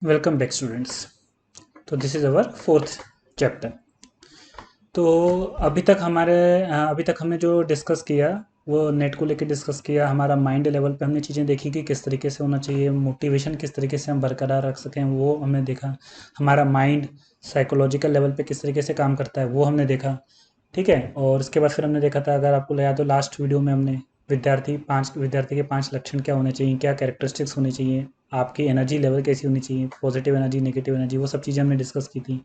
Welcome back students. तो this is our fourth chapter. तो अभी तक हमने जो डिस्कस किया वो नेट को लेकर डिस्कस किया। हमारा माइंड लेवल पे हमने चीज़ें देखी कि किस तरीके से होना चाहिए, मोटिवेशन किस तरीके से हम बरकरार रख सकें वो हमने देखा। हमारा माइंड साइकोलॉजिकल लेवल पे किस तरीके से काम करता है वो हमने देखा। ठीक है। और उसके बाद फिर हमने देखा था, अगर आपको याद हो, लास्ट वीडियो में हमने विद्यार्थी के 5 लक्षण क्या होने चाहिए, क्या कैरेक्टरिस्टिक्स होनी चाहिए, आपकी एनर्जी लेवल कैसी होनी चाहिए, पॉजिटिव एनर्जी, नेगेटिव एनर्जी, वो सब चीज़ें हमने डिस्कस की थी।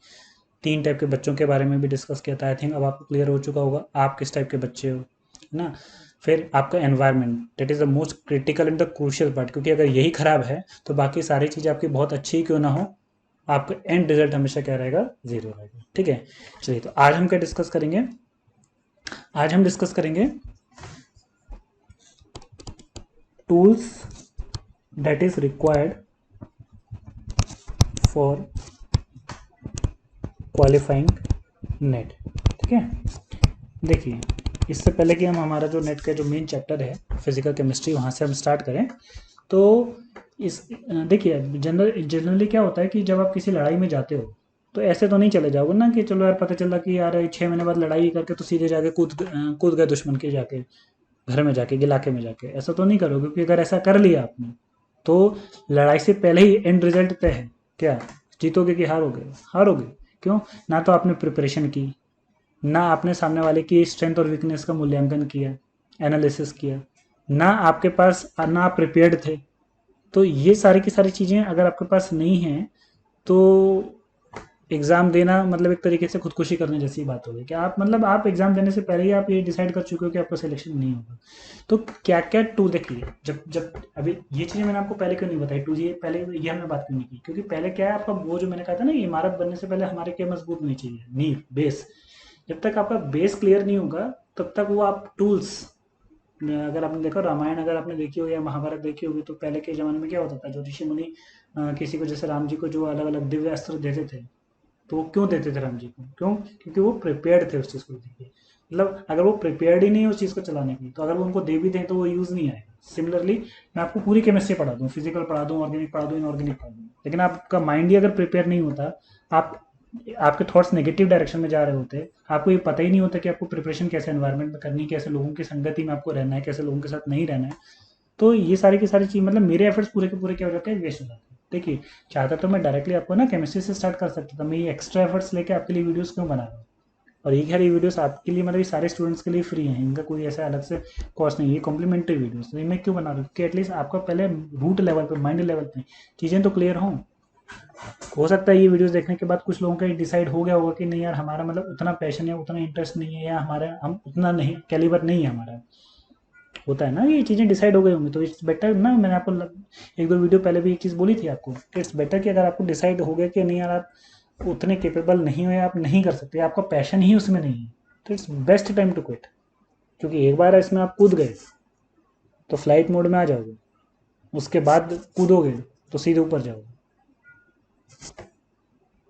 3 टाइप के बच्चों के बारे में भी डिस्कस किया था। आई थिंक अब आपको क्लियर हो चुका होगा आप किस टाइप के बच्चे हो, है ना। फिर आपका environment, that is the most critical and the crucial part, क्योंकि अगर यही खराब है तो बाकी सारी चीज़ें आपकी बहुत अच्छी ही क्यों ना हो, आपका एंड रिजल्ट हमेशा क्या रहेगा, ज़ीरो रहेगा। ठीक है। चलिए, तो आज हम क्या डिस्कस करेंगे, आज हम डिस्कस करेंगे tools that is required for qualifying net. ठीक है। देखिए, इससे पहले कि हम हमारा जो नेट का जो मेन चैप्टर है फिजिकल केमिस्ट्री, वहाँ से हम स्टार्ट करें, तो इस देखिए, जनरली क्या होता है कि जब आप किसी लड़ाई में जाते हो तो ऐसे तो नहीं चले जाओगे ना कि चलो यार, पता चला कि यार 6 महीने बाद लड़ाई करके तो सीधे जाके कूद गए दुश्मन के जाके घर में जाके, इलाके में जाके, ऐसा तो नहीं करोगे। क्योंकि अगर ऐसा कर लिया आपने तो लड़ाई से पहले ही एंड रिजल्ट तय है। क्या जीतोगे कि हारोगे? हारोगे। क्यों? ना तो आपने प्रिपरेशन की, ना आपने सामने वाले की स्ट्रेंथ और वीकनेस का मूल्यांकन किया, एनालिसिस किया, ना आपके पास, ना आप प्रिपेयर्ड थे। तो ये सारी की सारी चीज़ें अगर आपके पास नहीं हैं तो एग्ज़ाम देना मतलब एक तरीके से खुदकुशी करने जैसी बात होगी कि आप, मतलब आप एग्ज़ाम देने से पहले ही आप ये डिसाइड कर चुके हो कि आपका सिलेक्शन नहीं होगा। तो क्या क्या टूल, देखिए, जब जब अभी ये चीज़ें मैंने आपको पहले क्यों नहीं बताई, टू ये पहले ये हमने बात क्यों नहीं की, क्योंकि पहले क्या है आपका, वो जो मैंने कहा था ना, इमारत बनने से पहले हमारे क्या मजबूत होनी चाहिए, नींव, बेस। जब तक आपका बेस क्लियर नहीं होगा तब तक वो आप टूल्स, अगर आपने देखा रामायण, अगर आपने देखी हो या महाभारत देखी होगी, तो पहले के ज़माने में क्या होता था, जो ऋषि मुनि किसी को, जैसे राम जी को जो अलग अलग दिव्य अस्त्र देते थे, तो वो क्यों देते थे राम जी को? क्यों? क्योंकि वो प्रिपेयर्ड थे उस चीज़ को लेके। मतलब अगर वो प्रिपेयर्ड ही नहीं है उस चीज़ को चलाने की, तो अगर वो उनको दे भी दें तो वो यूज़ नहीं आएगा। सिमिलरली मैं आपको पूरी केमिस्ट्री पढ़ा दूँ, फिजिकल पढ़ा दूँ, ऑर्गेनिक पढ़ा दूँ, इनऑर्गेनिक पढ़ा दूँ, लेकिन आपका माइंड ही अगर प्रिपेयर नहीं होता, आप आपके थॉट्स नेगेटिव डायरेक्शन में जा रहे होते, आपको ये पता ही नहीं होता कि आपको प्रिपरेशन कैसे एनवायरनमेंट में करनी है, कैसे लोगों की संगति में आपको रहना है, कैसे लोगों के साथ नहीं रहना है, तो ये सारी की सारी चीज़, मतलब मेरे एफर्ट्स पूरे के पूरे क्या हो जाते हैं, वेस्ट हो जाते हैं। देखिए, चाहता तो मैं डायरेक्टली आपको ना केमिस्ट्री से स्टार्ट कर सकता था, मैं ये एक्स्ट्रा एफर्ट्स लेके आपके लिए वीडियोस क्यों बना रहा हूँ। और ये सारी वीडियोस आपके लिए, मतलब ये सारे स्टूडेंट्स के लिए फ्री हैं, इनका कोई ऐसा अलग से कॉस्ट नहीं है, ये कॉम्प्लीमेंट्री वीडियोस। तो ये मैं क्यों बना रहा हूँ कि एटलीस्ट आपका पहले रूट लेवल पे, माइंड लेवल पे चीज़ें तो क्लियर हों। हो सकता है ये वीडियोस देखने के बाद कुछ लोगों का डिसाइड हो गया होगा कि नहीं यार, हमारा मतलब उतना पैशन है, उतना इंटरेस्ट नहीं है, या हमारा, हम उतना नहीं, कैलिबर नहीं है हमारा। होता है ना, ये चीज़ें डिसाइड हो गई होंगी, तो इट्स बेटर ना, मैंने आपको एक दो वीडियो पहले भी एक चीज़ बोली थी आपको कि इट्स बेटर कि अगर आपको डिसाइड हो गया कि नहीं यार, आप उतने केपेबल नहीं हो, या आप नहीं कर सकते, आपका पैशन ही उसमें नहीं है, तो it's best time to quit. क्योंकि एक बार इसमें आप कूद गए तो फ्लाइट मोड में आ जाओगे, उसके बाद कूदोगे तो सीधे ऊपर जाओगे।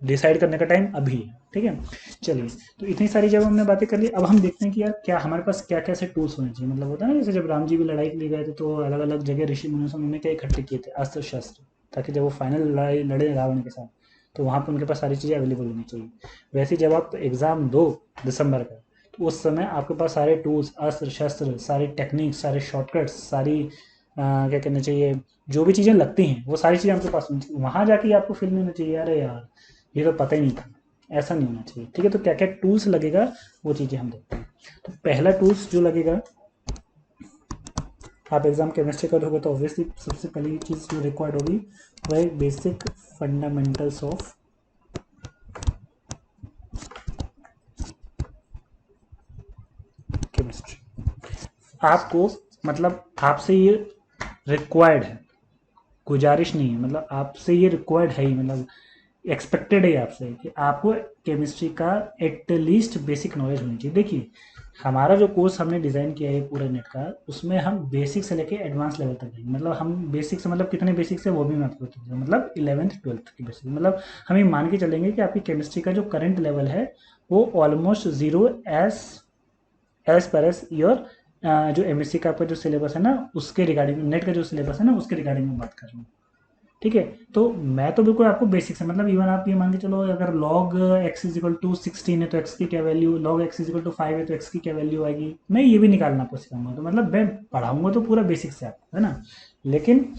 डिसाइड करने का टाइम अभी है। ठीक है। चलिए, तो इतनी सारी जब हमने बातें कर ली, अब हम देखते हैं कि यार क्या हमारे पास क्या क्या से टूल्स होने चाहिए। मतलब होता है ना, जैसे जब राम जी भी लड़ाई के लिए गए थे तो अलग अलग जगह ऋषि मुनि से उन्होंने क्या इकट्ठे किए थे, अस्त्र शस्त्र, ताकि जब वो फाइनल लड़ाई लड़े रावण के साथ तो वहाँ पर उनके पास सारी चीज़ें अवेलेबल होनी चाहिए। वैसे ही जब आप एग्ज़ाम दो दिसंबर का, तो उस समय आपके पास सारे टूल्स, अस्त्र शस्त्र, सारी टेक्निक्स, सारे शॉर्टकट्स, सारी क्या कहना चाहिए, जो भी चीज़ें लगती हैं वो सारी चीज़ें आपके पास होनी चाहिए। वहाँ जाके आपको फील नहीं होना चाहिए अरे यार ये तो पता ही नहीं था, ऐसा नहीं होना चाहिए। ठीक है। तो क्या क्या टूल्स लगेगा वो चीज़ें हम देखते हैं। तो पहला टूल्स जो लगेगा, आप एग्जाम केमिस्ट्री करोगे तो ऑब्वियसली सबसे पहली चीज़ जो रिक्वायर्ड होगी वह है बेसिक फंडामेंटल्स ऑफ केमिस्ट्री। आपको, मतलब आपसे ये रिक्वायर्ड है, गुजारिश नहीं है, मतलब आपसे ये रिक्वायर्ड है ही, मतलब एक्सपेक्टेड है आपसे कि आपको केमिस्ट्री का एटलीस्ट बेसिक नॉलेज होनी चाहिए। देखिए, हमारा जो कोर्स हमने डिज़ाइन किया है पूरा नेट का, उसमें हम बेसिक से लेके एडवांस लेवल तक जाएंगे। मतलब हम बेसिक से, मतलब कितने बेसिक से वो भी मैं आपको बताऊंगा, मतलब 11th 12th की बेसिक, मतलब हम ये मान के चलेंगे कि आपकी केमिस्ट्री का जो करंट लेवल है वो almost zero, as per as your जो एमएससी का आपका जो सिलेबस है ना, उसके रिगार्डिंग, नेट का जो सिलेबस है ना उसके रिगार्डिंग में बात कर रहा हूँ। ठीक है। तो मैं तो बिल्कुल आपको बेसिक से, मतलब इवन आप ये मान के चलो, अगर log x is equal to 16 है तो x की क्या value, log x is equal to 5 है तो x की क्या वैल्यू आएगी, मैं ये भी निकालना आपको सिखाऊंगा। तो मतलब मैं पढ़ाऊंगा तो पूरा बेसिक से आपको, है ना। लेकिन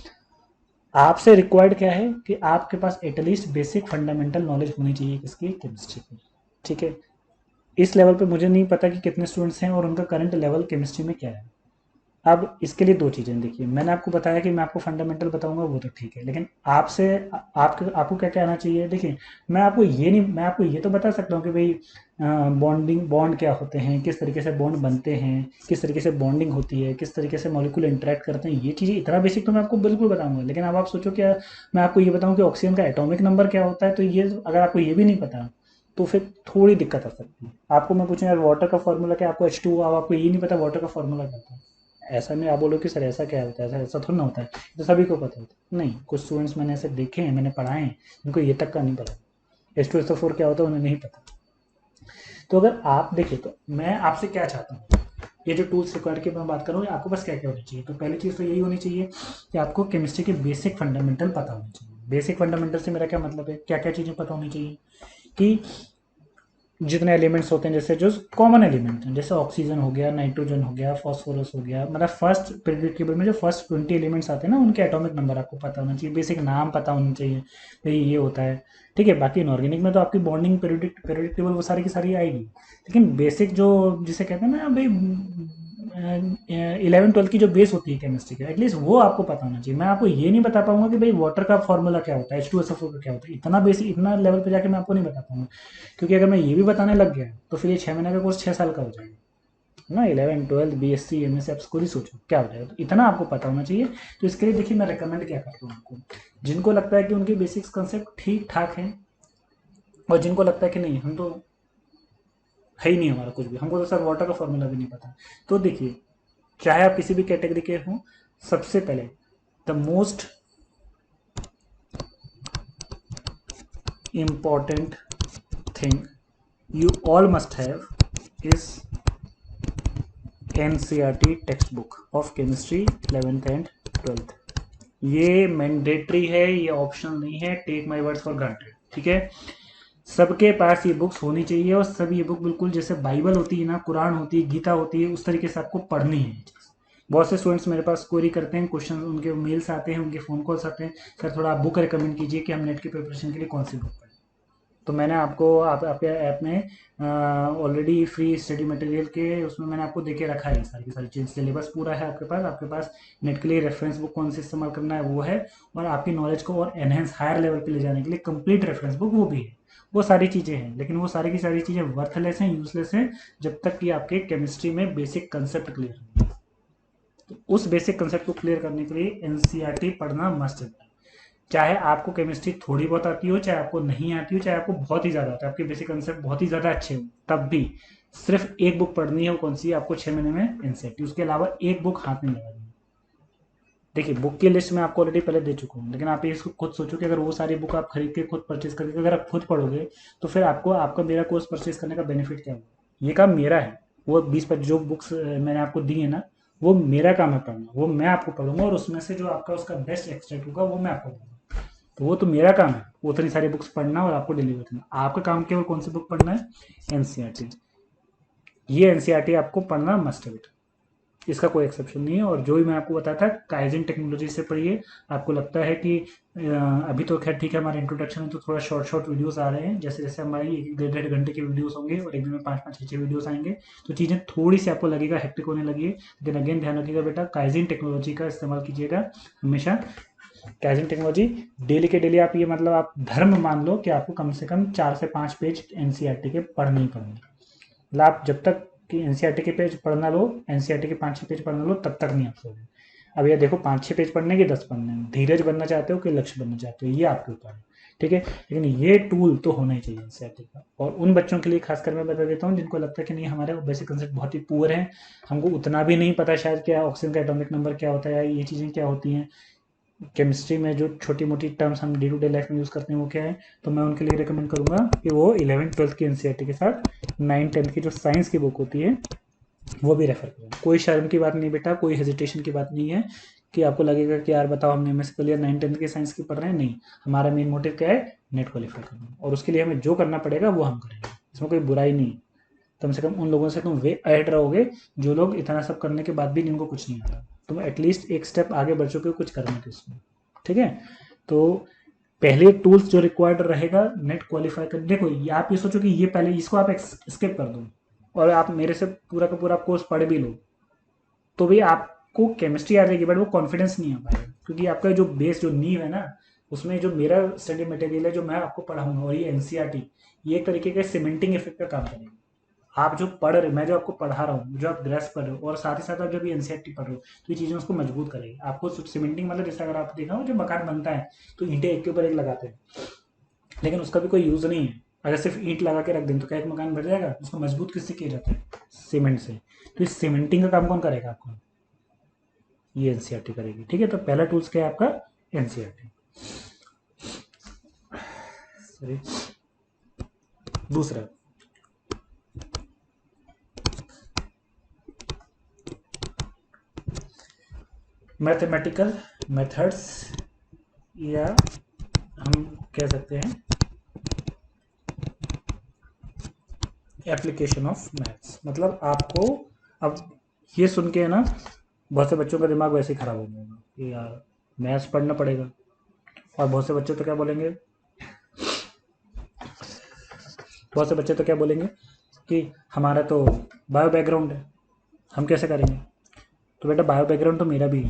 आपसे रिक्वायर्ड क्या है कि आपके पास एटलीस्ट बेसिक फंडामेंटल नॉलेज होनी चाहिए किसकी, केमिस्ट्री की। ठीक है। इस लेवल पे मुझे नहीं पता कि कितने स्टूडेंट्स हैं और उनका करंट लेवल केमिस्ट्री में क्या है। अब इसके लिए दो चीज़ें, देखिए मैंने आपको बताया कि मैं आपको फंडामेंटल बताऊंगा, वो तो ठीक है, लेकिन आपसे आपको क्या क्या आना चाहिए। देखिए मैं आपको ये तो बता सकता हूँ कि भाई बॉन्ड क्या होते हैं, किस तरीके से बॉन्ड बनते हैं, किस तरीके से बॉन्डिंग होती है, किस तरीके से मॉलिक्यूल इंटरेक्ट करते हैं, ये चीज़ें इतना बेसिक तो मैं आपको बिल्कुल बताऊंगा। लेकिन अब आप सोचो क्या मैं आपको ये बताऊँ कि ऑक्सीजन का एटॉमिक नंबर क्या होता है, तो ये अगर आपको ये भी नहीं पता तो फिर थोड़ी दिक्कत आ सकती है। आपको मैं पूछूं यार वाटर का फॉर्मूला क्या, आपको H2O, अब आपको ये नहीं पता वाटर का फॉर्मूला क्या होता है, ऐसा नहीं आप बोलो कि सर ऐसा क्या होता है, ऐसा ऐसा थोड़ा ना होता है, तो सभी को पता होता है। नहीं, कुछ स्टूडेंट्स मैंने ऐसे देखे हैं, मैंने पढ़ाए हैं, उनको ये तक का नहीं पता H2SO4 क्या होता है, उन्हें नहीं पता। तो अगर आप देखें तो मैं आपसे क्या चाहता हूँ, ये जो टूल्स रिक्वायर्ड की मैं बात करूँ, आपको बस क्या क्या होनी चाहिए। तो पहली चीज़ तो यही होनी चाहिए कि आपको केमिस्ट्री के बेसिक फंडामेंटल पता होने चाहिए। बेसिक फंडामेंटल से मेरा क्या मतलब है, क्या क्या चीज़ें पता होनी चाहिए कि जितने एलिमेंट्स होते हैं, जैसे जो कॉमन एलिमेंट हैं, जैसे ऑक्सीजन हो गया, नाइट्रोजन हो गया, फॉस्फोरस हो गया, मतलब फर्स्ट पीरियड टेबल में जो फर्स्ट 20 एलिमेंट्स आते हैं ना, उनके एटॉमिक नंबर आपको पता होना चाहिए, बेसिक नाम पता होना चाहिए, भाई ये होता है। ठीक है, बाकी इनऑर्गेनिक में तो आपकी बॉन्डिंग पीरियड टेबल वो सारी की सारी आएगी, लेकिन बेसिक जो जिसे कहते हैं ना भाई 11 12 की जो बेस होती है केमिस्ट्री का, एटलीस्ट वो आपको पता होना चाहिए। मैं आपको ये नहीं बता पाऊंगा कि भाई वाटर का फॉर्मूला क्या होता है, H2SO4 का क्या होता है, इतना बेसिक इतना लेवल पे जाके मैं आपको नहीं बता पाऊंगा, क्योंकि अगर मैं ये भी बताने लग गया तो फिर ये 6 महीने का कोर्स 6 साल का हो जाएगा ना। 11 12 BSc MSc आप खुद ही सोचो क्या हो जाएगा, तो इतना आपको पता होना चाहिए। तो इसके लिए देखिए मैं रिकमेंड क्या करता हूँ आपको, जिनको लगता है कि उनके बेसिक्स कंसेप्ट ठीक ठाक हैं और जिनको लगता है कि नहीं हम तो है ही नहीं हमारा कुछ भी, हमको तो सर वाटर का फॉर्मूला भी नहीं पता, तो देखिए चाहे आप किसी भी कैटेगरी के हों, सबसे पहले the most important thing you all must have is NCERT text book of chemistry 11th and 12th। ये मैंडेटरी है, ये ऑप्शनल नहीं है, take my words for granted. ठीक है, सबके पास ये बुक्स होनी चाहिए और सब ये बुक बिल्कुल जैसे बाइबल होती है ना, कुरान होती है, गीता होती है, उस तरीके से आपको पढ़नी है। बहुत से स्टूडेंट्स मेरे पास क्वेरी करते हैं, क्वेश्चन उनके मेल्स आते हैं, उनके फ़ोन कॉल्स आते हैं, सर थोड़ा आप बुक रिकमेंड कीजिए कि हम नेट की प्रिपरेशन के लिए कौन सी बुक पढ़ें। तो मैंने आपको आपके ऐप में ऑलरेडी फ्री स्टडी मटेरियल के उसमें मैंने आपको देके रखा है, सारी की सारी चीज़, सिलेबस पूरा है आपके पास नेट के लिए रेफरेंस बुक कौन सी इस्तेमाल करना है वो है, और आपकी नॉलेज को और एनहेंस हायर लेवल पे ले जाने के लिए कंप्लीट रेफरेंस बुक वो भी है। वो सारी चीज़ें हैं, लेकिन वो सारी की सारी चीज़ें वर्थलेस हैं, यूजलेस हैं, जब तक कि आपके केमिस्ट्री में बेसिक कंसेप्ट क्लियर नहीं है। तो उस बेसिक कंसेप्ट को क्लियर करने के लिए एनसीईआरटी पढ़ना मस्ट है। चाहे आपको केमिस्ट्री थोड़ी बहुत आती हो, चाहे आपको नहीं आती हो, चाहे आपको बहुत ही ज़्यादा आता है, आपके बेसिक कंसेप्ट बहुत ही ज़्यादा अच्छे हो, तब भी सिर्फ एक बुक पढ़नी है, वो कौन सी, आपको 6 महीने में एनसीईआरटी, उसके अलावा एक बुक हाथ में लगानी है। देखिए बुक की लिस्ट मैं आपको ऑलरेडी पहले दे चुका हूँ, लेकिन आप ये खुद सोचो कि अगर वो सारी बुक आप खरीद के खुद परचेज करके अगर आप खुद पढ़ोगे तो फिर आपको आपका मेरा कोर्स परचेज करने का बेनिफिट क्या होगा। ये काम मेरा है, वो 20 जो बुक्स मैंने आपको दी है ना, वो मेरा काम है पढ़ना, वो मैं आपको पढ़ूंगा और उसमें से जो आपका उसका बेस्ट एक्सट्रैक्ट होगा वो मैं आपको दूंगा। तो वो तो मेरा काम है, वो उतनी सारी बुक्स पढ़ना और आपको डिलीवर करना। आपका काम केवल कौन सी बुक पढ़ना है, एनसीईआरटी। ये एनसीईआरटी आपको पढ़ना मस्ट है बेटा, इसका कोई एक्सेप्शन नहीं है। और जो भी मैं आपको बताया था काइजन टेक्नोलॉजी से पढ़िए। आपको लगता है कि अभी तो खैर ठीक है, हमारे इंट्रोडक्शन में तो थोड़ा शॉर्ट शॉर्ट वीडियोस आ रहे हैं, जैसे जैसे हमारी 1-1.5 घंटे के वीडियोस होंगे और एक दिन में 5-5 6 वीडियोस आएंगे, तो चीज़ें थोड़ी सी आपको लगेगा हेक्टिक होने लगी है, लेकिन अगेन ध्यान रखिएगा बेटा, काइजन टेक्नोलॉजी का इस्तेमाल कीजिएगा हमेशा। काइजन टेक्नोलॉजी डेली के डेली आप ये मतलब आप धर्म मान लो कि आपको कम से कम 4 से 5 पेज एनसीईआरटी के पढ़ने ही पढ़ने, मतलब आप जब तक कि एनसीईआरटी के पेज पढ़ना लो, एनसीईआरटी के 5-6 पेज पढ़ना लो, तब तक नहीं आप सोगे। अब ये देखो 5-6 पेज पढ़ने के 10 पढ़ने हैं, धीरज बनना चाहते हो कि लक्ष्य बनना चाहते हो, ये आपके ऊपर है। ठीक है, लेकिन ये टूल तो होना ही चाहिए एनसीईआरटी का। और उन बच्चों के लिए खासकर मैं बता देता हूँ जिनको लगता है कि नहीं हमारे बेसिक कंसेप्ट बहुत ही पुअर हैं, हमको उतना भी नहीं पता शायद क्या ऑक्सीजन का एटॉमिक नंबर क्या होता है, ये चीज़ें क्या होती हैं, केमिस्ट्री में जो छोटी मोटी टर्म्स हम डे टू डे लाइफ में यूज़ करते हैं वो क्या है, तो मैं उनके लिए रिकमेंड करूँगा कि वो 11 12 की एनसीईआरटी के साथ 9 10 की जो साइंस की बुक होती है वो भी रेफर करें। कोई शर्म की बात नहीं बेटा, कोई हेजिटेशन की बात नहीं है, कि आपको लगेगा कि यार बताओ हमने एमएससी कर लिया, 9th-10th की साइंस की पढ़ रहे हैं, नहीं, हमारा मेन मोटिव क्या है, नेट क्वालिफाई करना, और उसके लिए हमें जो करना पड़ेगा वो हम करेंगे, इसमें कोई बुराई नहीं है। कम से कम उन लोगों से तुम वे अहेड रहोगे जो लोग इतना सब करने के बाद भी जिनको कुछ नहीं आता, तुम एटलीस्ट एक स्टेप आगे बढ़ चुके हो कुछ करने के उसमें, ठीक है। तो पहले टूल्स जो रिक्वायर्ड रहेगा नेट क्वालिफाई कर, देखो ये आप ये सोचो कि ये पहले इसको आप स्किप कर दो और आप मेरे से पूरा का पूरा कोर्स पढ़ भी लो, तो भी आपको केमिस्ट्री आ जाएगी बट वो कॉन्फिडेंस नहीं आ पाएगा, क्योंकि आपका जो बेस जो नींव है ना, उसमें जो मेरा स्टडी मटेरियल है जो मैं आपको पढ़ाऊंगा और ये एनसीईआरटी, ये एक तरीके का सीमेंटिंग इफेक्ट का काम करेगा। आप जो पढ़ रहे, मैं जो आपको पढ़ा रहा हूँ, जो आप ग्रेस कर रहे हो, और साथ ही साथ आप जब एनसीईआरटी पढ़ रहे हो, तो ये चीज़ें उसको मजबूत करेगी। आपको सीमेंटिंग मतलब जैसे अगर आप देखा हो जो मकान बनता है तो ईंटें एक के ऊपर एक लगाते हैं, लेकिन उसका भी कोई यूज़ नहीं है। अगर सिर्फ ईंट लगा के रख दें तो क्या एक मकान बन जाएगा? उसको मजबूत किससे किया जाता है? सीमेंट से। तो इस सीमेंटिंग का काम कौन करेगा आपको? ये एनसीईआरटी करेगी, ठीक है। तो पहला टूल्स क्या है आपका? एनसीईआरटी। सॉरी, दूसरा मैथमेटिकल मेथड्स, या हम कह सकते हैं एप्लीकेशन ऑफ मैथ्स। मतलब आपको अब ये सुन के है ना, बहुत से बच्चों का दिमाग वैसे ही खराब हो जाएगा कि यार मैथ्स पढ़ना पड़ेगा, और बहुत से बच्चे तो क्या बोलेंगे, बहुत से बच्चे तो क्या बोलेंगे कि हमारा तो बायो बैकग्राउंड है, हम कैसे करेंगे? तो बेटा बायो बैकग्राउंड तो मेरा भी है,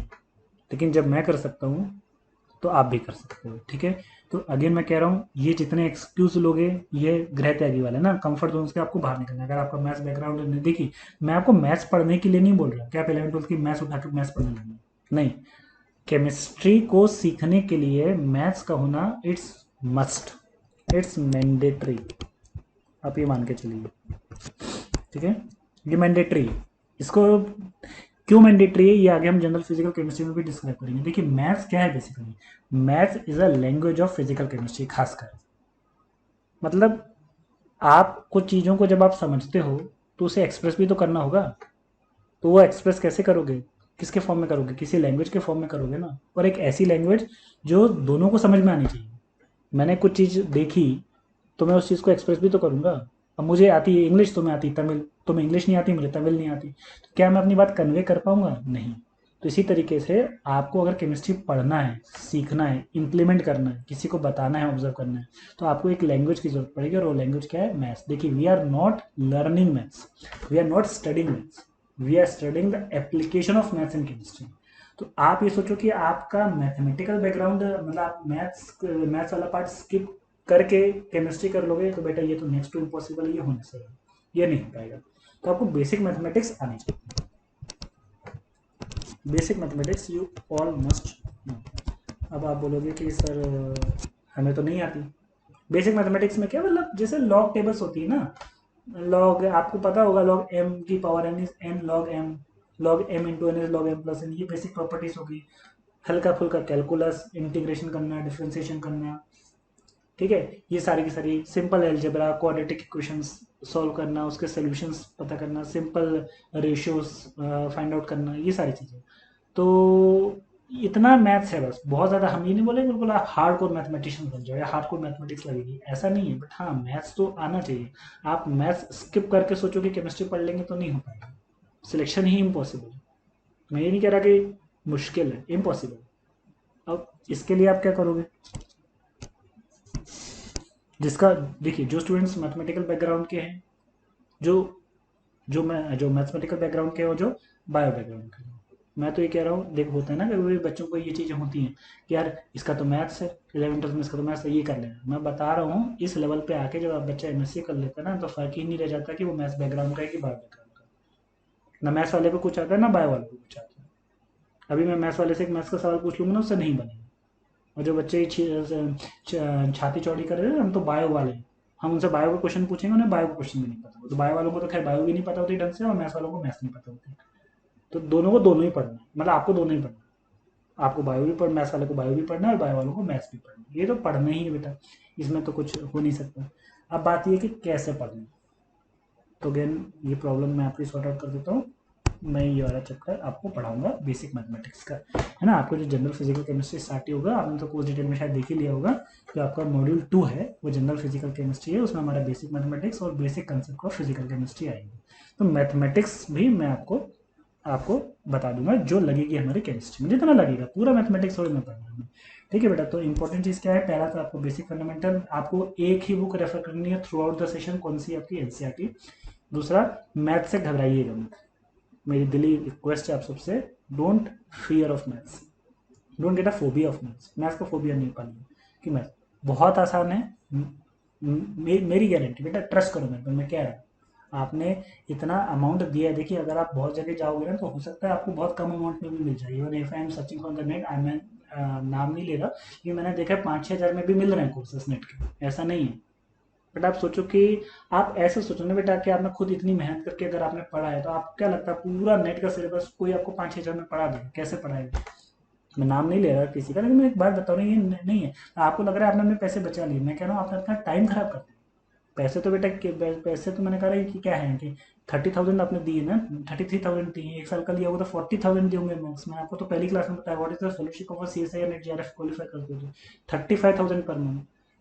लेकिन जब मैं कर सकता हूँ तो आप भी कर सकते हो, ठीक है। तो अगेन मैं कह रहा हूँ, ये जितने एक्सक्यूज लोगे ये ग्रह त्यागी वाले ना, कंफर्ट जोन से आपको बाहर निकलना है। अगर आपका मैथ्स बैकग्राउंड नहीं, देखिए मैं आपको मैथ्स पढ़ने के लिए नहीं बोल रहा कि आप 11th-12th की मैथ्स उठा के मैथ्स पढ़ने लगना, नहीं। केमिस्ट्री को सीखने के लिए मैथ्स का होना इट्स मस्ट, इट्स मैंडेटरी, आप ये मान के चलिए, ठीक है। ये मैंडेटरी है। इसको क्यों मैंडेटरी है ये आगे हम जनरल फिजिकल केमिस्ट्री में भी डिस्क्राइब करेंगे। देखिए मैथ्स क्या है basically, maths is a language of physical chemistry. खासकर मतलब आप कुछ चीज़ों को जब आप समझते हो तो उसे एक्सप्रेस भी तो करना होगा, तो वो एक्सप्रेस कैसे करोगे, किसके फॉर्म में करोगे? किसी लैंग्वेज के फॉर्म में करोगे ना, और एक ऐसी लैंग्वेज जो दोनों को समझ में आनी चाहिए। मैंने कुछ चीज़ देखी तो मैं उस चीज़ को एक्सप्रेस भी तो करूँगा। अब मुझे आती है इंग्लिश, तो मैं आती तमिल, तो मैं इंग्लिश नहीं आती, मुझे तमिल नहीं आती, तो क्या मैं अपनी बात कन्वे कर पाऊँगा? नहीं। तो इसी तरीके से आपको अगर केमिस्ट्री पढ़ना है, सीखना है, इम्प्लीमेंट करना है, किसी को बताना है, ऑब्जर्व करना है, तो आपको एक लैंग्वेज की जरूरत पड़ेगी, और वो लैंग्वेज क्या है? मैथ्स। देखिए we are not learning maths, we are not studying maths, we are studying the application of maths in chemistry. तो आप ये सोचो कि आपका मैथमेटिकल बैकग्राउंड, मतलब आप मैथ्स मैथ्स वाला पार्ट स्किप करके केमिस्ट्री कर लोगे, तो बेटा ये तो नेक्स्ट टू इम्पॉसिबल, ये होने से ये नहीं हो पाएगा। तो आपको बेसिक मैथमेटिक्स आनी चाहिए, basic mathematics you all must know. अब आप बोलोगे कि सर हमें तो नहीं आती। बेसिक मैथमेटिक्स में क्या मतलब, जैसे लॉग टेबल्स होती है ना, लॉग आपको पता होगा, लॉग एम की power n is n log m, log m into n is log m plus n, ये बेसिक प्रॉपर्टीज होगी। हल्का फुल्का कैलकुलस, इंटीग्रेशन करना, डिफ्रेंसिएशन करना, ठीक है। ये सारी की सारी simple algebra, quadratic equations solve करना, उसके सॉल्यूशंस पता करना, सिंपल रेशियोज फाइंड आउट करना, ये सारी चीज़ें। तो इतना मैथ्स है बस, बहुत ज़्यादा हम ये नहीं बोलेंगे बिल्कुल आप हार्ड कोर मैथमेटिशियन बन जाओ या हार्ड कोर मैथमेटिक्स लगेगी, ऐसा नहीं है। बट हाँ मैथ्स तो आना चाहिए। आप मैथ्स स्किप करके सोचो कि केमिस्ट्री पढ़ लेंगे तो नहीं हो पाएगा, सिलेक्शन ही इम्पॉसिबल है। मैं ये नहीं कह रहा कि मुश्किल है, इम्पॉसिबल। अब इसके लिए आप क्या करोगे? जिसका देखिए जो स्टूडेंट्स मैथमेटिकल बैकग्राउंड के हैं, जो जो मैथमेटिकल बैकग्राउंड के हो, जो बायो बैकग्राउंड के हो, मैं तो ये कह रहा हूँ, देख होता है ना कभी कभी बच्चों को ये चीज़ें होती हैं कि यार इसका तो मैथ्स है, 11th में इसका तो मैथ्स है, ये कर लेना। मैं बता रहा हूँ इस लेवल पे आके जब आप बच्चा एमएससी कर लेता है ना, तो फर्क ही नहीं रह जाता कि वो मैथ्स बैकग्राउंड का है कि बायो बैकग्राउंड का। ना मैथ्स वाले को कुछ आता है ना बायो वाले को कुछ आता है। अभी मैं मैथ्स वाले से एक मैथ्स का सवाल पूछ लूंगा ना, उससे नहीं बनेगा। और जो बच्चे छाती चौड़ी कर रहे हैं, हम तो बायो वाले हैं, हम उनसे बायो का क्वेश्चन पूछेंगे, उन्हें बायो का क्वेश्चन भी नहीं पता। तो बायो वालों को तो खैर बायो भी नहीं पता होती ढंग से, और मैथ्स वालों को मैथ्स नहीं पता होती। तो दोनों को दोनों ही पढ़ना है, मतलब आपको दोनों ही पढ़ना है। आपको बायो भी पढ़, मैथ्स वाले को बायो भी पढ़ना है, और बायो वालों को मैथ्स भी पढ़ना है। ये तो पढ़ना ही है बेटा, इसमें तो कुछ हो नहीं सकता। अब बात ये कि कैसे पढ़ना है, तो अगेन ये प्रॉब्लम मैं आपकी सॉर्ट आउट कर देता हूँ। मैं ये वाला चैप्टर आपको पढ़ाऊंगा बेसिक मैथमेटिक्स का, है ना। आपको जो जनरल फिजिकल केमिस्ट्री स्टार्ट ही होगा, आपने तो कोर्स डिटेल में शायद देख ही लिया होगा, तो आपका मॉड्यूल 2 है वो जनरल फिजिकल केमिस्ट्री है, उसमें हमारा बेसिक मैथमेटिक्स और basic concept of physical chemistry आएंगे। तो मैथमेटिक्स भी मैं आपको आपको बता दूंगा जो लगेगी हमारी केमिस्ट्री में, जितना लगेगा पूरा मैथमेटिक्स थोड़ी मैं पढ़ाऊंगा। ठीक है बेटा, तो इंपॉर्टेंट चीज़ क्या है, पहला तो आपको बेसिक फंडामेंटल, आपको एक ही बुक रेफर करनी है थ्रू आउट द सेशन, कौन सी आपकी एनसीईआरटी। दूसरा, मैथ से घबराइएगा मत, मेरी दिली रिक्वेस्ट है आप सबसे, don't fear of maths, don't get a phobia of maths, maths का फोबिया नहीं पालिए कि मैथ बहुत आसान है। मेरी गारंटी बेटा, ट्रस्ट करो मेरे पर, मैं कह रहा हूँ। आपने इतना अमाउंट दिया है, देखिए अगर आप बहुत जगह जाओगे ना तो हो सकता है आपको बहुत कम अमाउंट में भी मिल जाए। Even if I am searching for the net, I मैं नाम नहीं ले रहा, क्योंकि मैंने देखा है 5-6 हज़ार में भी मिल रहे हैं कोर्सेस नेट के, ऐसा नहीं है। बट आप सोचो कि आप ऐसे सोचो ना बेटा कि आपने खुद इतनी मेहनत करके अगर आपने पढ़ा है, तो आप क्या लगता है पूरा नेट का सिलेबस कोई आपको 5-6 हज़ार में पढ़ा देगा, कैसे पढ़ाएगा। मैं नाम नहीं ले रहा किसी का, लेकिन मैं एक बात बता रहा हूँ, ये नहीं है। आपको लग रहा है आपने अपने पैसे बचा लिए, मैं कह रहा हूँ आपने अपना टाइम खराब कर दिया। पैसे तो बेटा पैसे तो मैंने कहा है कि क्या है कि 30,000 आपने दिए ना, 33,000 दिए, एक साल का लिया होगा तो 40,000 दूंगे मैक्स। मैं आपको तो पहली क्लास में बताया what is the fellowship of CSI and JRF qualify करते हो 35,000 पर मंथ।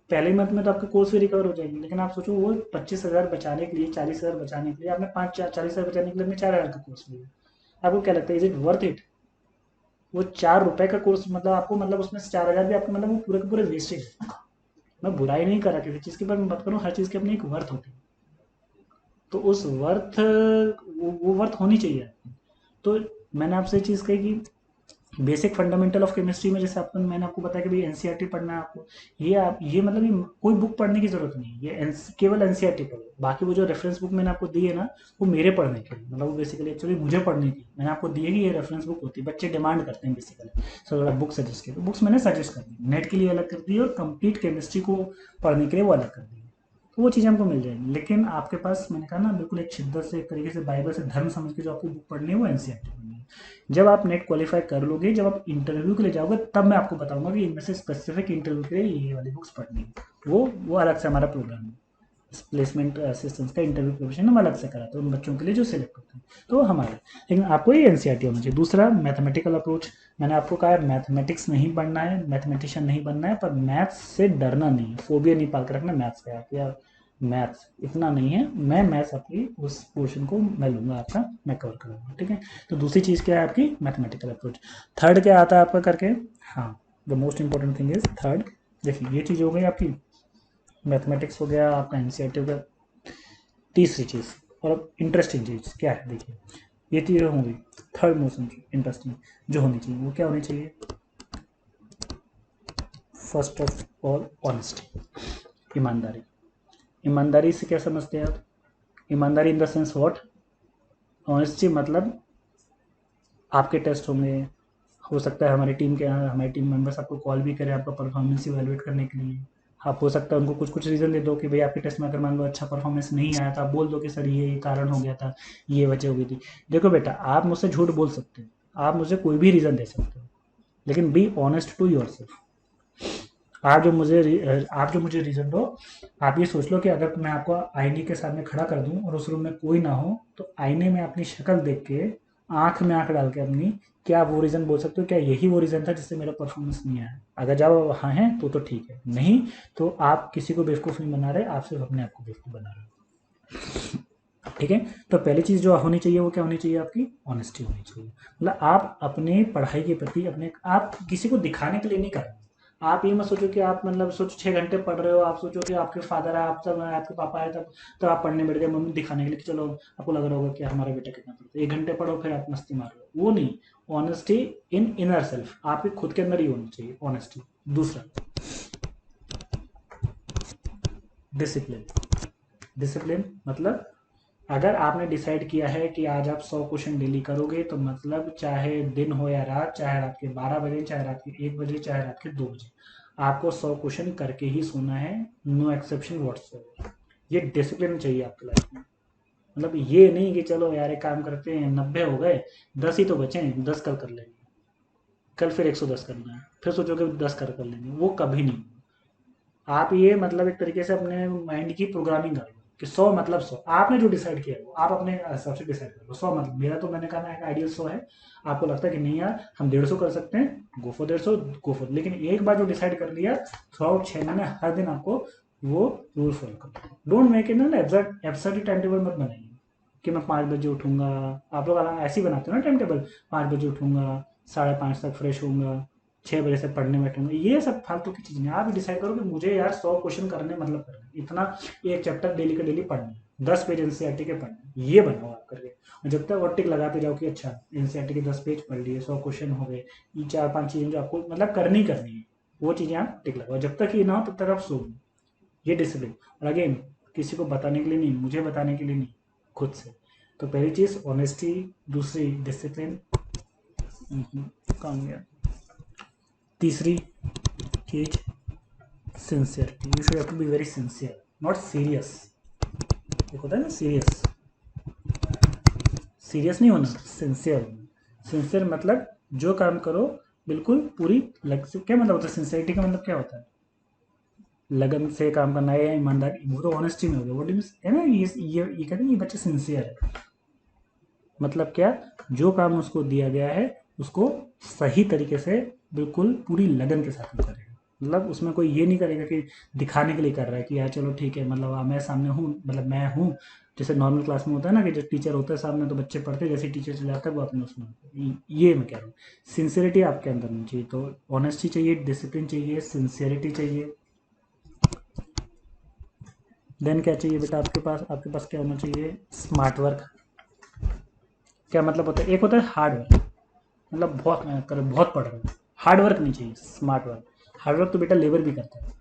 पहले मंथ में तो आपके कोर्स भी रिकवर हो जाएगी, लेकिन आप सोचो वो 25,000 बचाने के लिए, 40,000 बचाने के लिए आपने 40,000 बचाने के लिए आपने 4,000 का कोर्स लिया। आपको क्या लगता है, इज इट वर्थ इट। वो 4 रुपए का कोर्स, मतलब आपको, मतलब उसमें से 4,000 भी आपके, मतलब वो पूरे के पूरे वेस्टेज है। मैं बुराई नहीं कर रहा किसी चीज़ की, पर मैं बात करूँ हर चीज़ की अपनी एक वर्थ होती है। तो उस वर्थ, वो वर्थ होनी चाहिए। तो मैंने आपसे ये चीज़ कही कि बेसिक फंडामेंटल ऑफ केमिस्ट्री में जैसे आपको, मैंने आपको बताया कि भाई एनसीईआरटी पढ़ना है आपको, ये आप ये मतलब ये कोई बुक पढ़ने की जरूरत नहीं है, ये केवल एनसीईआरटी पढ़ो। बाकी वो जो रेफरेंस बुक मैंने आपको दी है ना, वो मेरे पढ़ने के लिए, मतलब वो बेसिकली एक्चुअली मुझे पढ़ने की मैंने आपको दी है कि ये रेफरेंस बुक होती है, बच्चे डिमांड करते हैं बेसिकली सर थोड़ा बुक सजेस्ट किया, तो बुक्स मैंने सजेस्ट कर दी, नेट के लिए अलग कर दी है और कंप्लीट केमिस्ट्री को पढ़ने के लिए वो अलग कर दी है। तो वो चीज़ें हमको मिल जाएंगी, लेकिन आपके पास मैंने कहा ना बिल्कुल एक शिद्दत से, एक तरीके से बाइबल से धर्म समझ के जो आपको बुक पढ़नी है वो एनसीईआरटी पढ़नी है। जब आप नेट क्वालिफाई कर लोगे, जब आप इंटरव्यू के लिए जाओगे, तब मैं आपको बताऊंगा कि इनमें से स्पेसिफिक इंटरव्यू के लिए ये वाली बुक्स पढ़नी है। वो अलग से हमारा प्रोग्राम है, प्लेसमेंट असिस्टेंस का इंटरव्यू प्रिपरेशन हम अलग से कराते हैं उन बच्चों के लिए जो सिलेक्ट होते हैं, तो हमारे। लेकिन आपको ये एनसीईआरटी होना चाहिए। दूसरा, मैथमेटिकल अप्रोच, मैंने आपको कहा है मैथमेटिक्स नहीं पढ़ना है, मैथमेटिशियन नहीं बनना है, पर मैथ्स से डरना नहीं है, फोबिया नहीं पाल कर रखना मैथ्स का या मैथ्स इतना नहीं है। मैं मैथ्स आपकी उस पोर्शन को मैं लूँगा आपका, मैं कवर करूँगा, ठीक है। तो दूसरी चीज़ क्या है आपकी, मैथमेटिकल अप्रोच। थर्ड क्या आता है आपका करके, हाँ, the most important thing is third. देखिए ये चीज़ हो गई आपकी, मैथमेटिक्स हो गया आपका, एनसीईआरटी हो गया। तीसरी चीज़, और अब इंटरेस्टिंग चीज़ क्या है, देखिए ये चीज़ें होंगी। थर्ड मोस्ट इंटरेस्टिंग जो होनी चाहिए वो क्या होनी चाहिए, फर्स्ट ऑफ ऑल ऑनेस्टी, ईमानदारी। ईमानदारी से क्या समझते हैं आप, ईमानदारी in the sense what, honesty मतलब आपके टेस्ट होंगे, हो सकता है हमारी टीम के यहाँ हमारी टीम मेंबर्स आपको कॉल भी करें आपका परफॉर्मेंस इवेलुएट करने के लिए। आप हो सकता है उनको कुछ कुछ रीज़न दे दो कि भाई आपके टेस्ट में अगर मान लो अच्छा परफॉर्मेंस नहीं आया था, आप बोल दो कि सर ये कारण हो गया था, ये वजह हो गई थी। देखो बेटा, आप मुझसे झूठ बोल सकते हो, आप मुझे कोई भी रीज़न दे सकते हो, लेकिन be honest to yourself. आप जो मुझे रीज़न दो, आप ये सोच लो कि अगर मैं आपको आईने के सामने खड़ा कर दूं और उस रूम में कोई ना हो, तो आईने में अपनी शक्ल देख के, आंख में आंख डाल के अपनी, क्या आप वो रीज़न बोल सकते हो, क्या यही वो रीज़न था जिससे मेरा परफॉर्मेंस नहीं आया। अगर जवाब हाँ है तो ठीक है, नहीं तो आप किसी को बेवकूफ़ नहीं बना रहे, आप सिर्फ अपने आप को बेवकूफ़ बना रहे हो, ठीक है। तो पहली चीज़ जो होनी चाहिए वो क्या होनी चाहिए, आपकी ऑनेस्टी होनी चाहिए। मतलब आप अपने पढ़ाई के प्रति, अपने, आप किसी को दिखाने के लिए नहीं कर रहे। आप ये मत सोचो कि आप, मतलब सोचो 6 घंटे पढ़ रहे हो, आप सोचो कि आपके फादर है, आप तब आपके पापा है, तब आप पढ़ने बैठ गए मम्मी दिखाने के लिए कि चलो, आपको लग रहा होगा कि हमारा बेटा कितना पढ़ता है, 1 घंटे पढ़ो फिर आप मस्ती मार रहे हो, वो नहीं। ऑनेस्टी इन इनर सेल्फ, आपके खुद के अंदर ही होनी चाहिए ऑनेस्टी। दूसरा, डिसिप्लिन। डिसिप्लिन मतलब अगर आपने डिसाइड किया है कि आज आप 100 क्वेश्चन डेली करोगे, तो मतलब चाहे दिन हो या रात, चाहे रात के 12 बजे, चाहे रात के 1 बजे, चाहे रात के 2 बजे, आपको 100 क्वेश्चन करके ही सोना है, नो एक्सेप्शन व्हाट्सएवर। ये डिसिप्लिन चाहिए आपकी लाइफ में। मतलब ये नहीं कि चलो यार एक काम करते हैं, 90 हो गए, 10 ही तो बचे हैं, 10 कल कर लेंगे, कल फिर 110 करना है, फिर सोचोगे 10 कर लेंगे, वो कभी नहीं। आप ये मतलब एक तरीके से अपने माइंड की प्रोग्रामिंग कर लो कि 100 मतलब 100, आपने जो डिसाइड किया वो आप अपने हिसाब से डिसाइड कर लो। 100 मतलब मेरा तो मैंने कहा ना एक आइडियल 100 है, आपको लगता है कि नहीं यार हम 150 कर सकते हैं, गो फॉर 150, गो फॉर, लेकिन एक बार जो डिसाइड कर लिया थ्रू आउट 6 महीने हर दिन आपको वो रूल फॉलो करो। डोंट मेक इट ना एब्सर्ड टाइम टेबल मत बनाइए कि मैं 5 बजे उठूंगा। आप लोग ऐसे ही बनाते हो ना टाइम टेबल, 5 बजे उठूंगा, 5:30 तक फ्रेश होऊंगा, 6 बजे से पढ़ने बैठूंगा, ये सब फालतू की चीज़ नहीं। आप डिसाइड करो कि मुझे यार 100 क्वेश्चन करने मतलब करने इतना, एक चैप्टर डेली का डेली पढ़ना है, 10 पेज एनसीईआरटी के पढ़ना है, ये बनाओ आप करके। और जब तक और टिक लगाते जाओ कि अच्छा एनसीईआरटी के 10 पेज पढ़ लिए, 100 क्वेश्चन हो गए, ये 4-5 चीज़ें जो आपको मतलब करनी है, वो चीज़ें आप टिक लगाओ। जब तक ये ना हो तब तक आप सो, ये डिसिप्लिन। और अगेन किसी को बताने के लिए नहीं, मुझे बताने के लिए नहीं, खुद से। तो पहली चीज़ ऑनेस्टी, दूसरी डिसिप्लिन, काम गया, तीसरी चीज sincerity, you should have to be very sincere, not serious. एक होता है ना सीरियस, सीरियस नहीं होना, सिंसियर होना। सिंसियर मतलब जो काम करो बिल्कुल पूरी लग से, क्या मतलब होता है सिंसियरिटी का मतलब क्या होता है, लगन से काम करना है या ईमानदारी, वो तो ऑनेस्टी में हो गया। व्हाट मींस है ना, ये कहते हैं ये बच्चे सिंसियर है, मतलब क्या, जो काम उसको दिया गया है उसको सही तरीके से बिल्कुल पूरी लगन के साथ वो करेगा। मतलब उसमें कोई ये नहीं करेगा कि दिखाने के लिए कर रहा है कि यार चलो ठीक है, मतलब मैं सामने हूँ, मतलब मैं हूँ। जैसे नॉर्मल क्लास में होता है ना कि जब टीचर होता है सामने तो बच्चे पढ़ते हैं, जैसे टीचर चले जाता है वो अपने उसमें ये मैं कह रहा हूँ। सिंसियरिटी आपके अंदर होनी चाहिए, तो ऑनेस्टी चाहिए, डिसिप्लिन चाहिए, सिंसियरिटी चाहिए। देन क्या चाहिए बेटा आपके पास क्या होना चाहिए, स्मार्ट वर्क। क्या मतलब होता है, एक होता है हार्ड वर्क, मतलब बहुत मेहनत कर बहुत पढ़ रहे हो, हार्ड वर्क नहीं चाहिए, स्मार्ट वर्क। हार्ड वर्क तो बेटा लेबर भी करता है,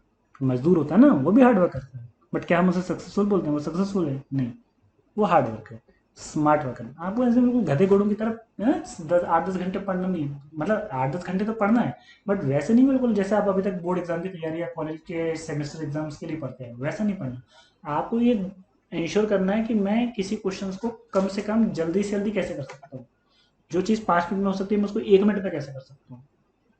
मजदूर होता है ना वो भी हार्ड वर्क करता है, बट क्या हम उसे सक्सेसफुल बोलते हैं, वो सक्सेसफुल है नहीं, वो हार्ड वर्क है। स्मार्ट वर्क है, आपको ऐसे बिल्कुल गधे घोड़ों की तरफ 10 8 10 घंटे पढ़ना नहीं है, मतलब 8 10 घंटे तो पढ़ना है, बट वैसे नहीं बिल्कुल जैसे आप अभी तक बोर्ड एग्जाम की तैयारी या कॉलेज के सेमेस्टर एग्जाम्स के लिए पढ़ते हैं वैसा नहीं पढ़ना। आपको ये इंश्योर करना है कि मैं किसी क्वेश्चन को कम से कम जल्दी से जल्दी कैसे कर सकता हूँ, जो चीज़ 5 मिनट में हो सकती है मैं उसको 1 मिनट में कैसे कर सकता हूँ,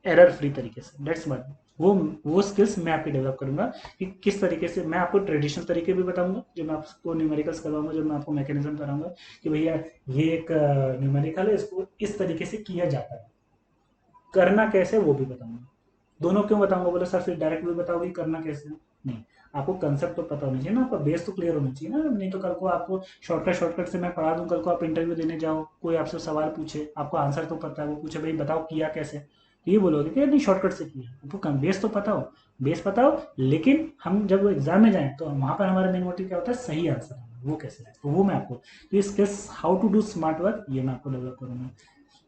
एरर फ्री तरीके से। डेट्स व्हाट, वो स्किल्स मैं आपकी डेवलप करूंगा कि किस तरीके से। मैं आपको ट्रेडिशनल तरीके भी बताऊंगा जो मैं आपको न्यूमेरिकल्स करवाऊंगा, जो मैं आपको मैकेनिज्म कराऊंगा कि भैया ये एक न्यूमेरिकल है, इसको इस तरीके से किया जाता है, करना कैसे वो भी बताऊंगा। दोनों क्यों बताऊंगा बोले सर फिर डायरेक्ट भी बताओगे करना कैसे, नहीं, आपको कंसेप्ट तो पता होना चाहिए ना, आपका बेस तो क्लियर होना चाहिए ना, नहीं तो कल को आपको शॉर्टकट से मैं पढ़ा दूं, कल को आप इंटरव्यू देने जाओ, कोई आपसे सवाल पूछे, आपको आंसर तो पता है, वो पूछे भाई बताओ किया कैसे, तो ये बोलोगे कि नहीं शॉर्टकट से किया, आपको बेस तो पता हो, बेस पता हो, लेकिन हम जब वो एग्जाम में जाएं तो वहां पर हमारा मेन मोटिव क्या होता है, सही आंसर आना, वो कैसे है, तो वो मैं आपको, तो ये skills how to do smart work ये मैं आपको डेवलप करूंगा।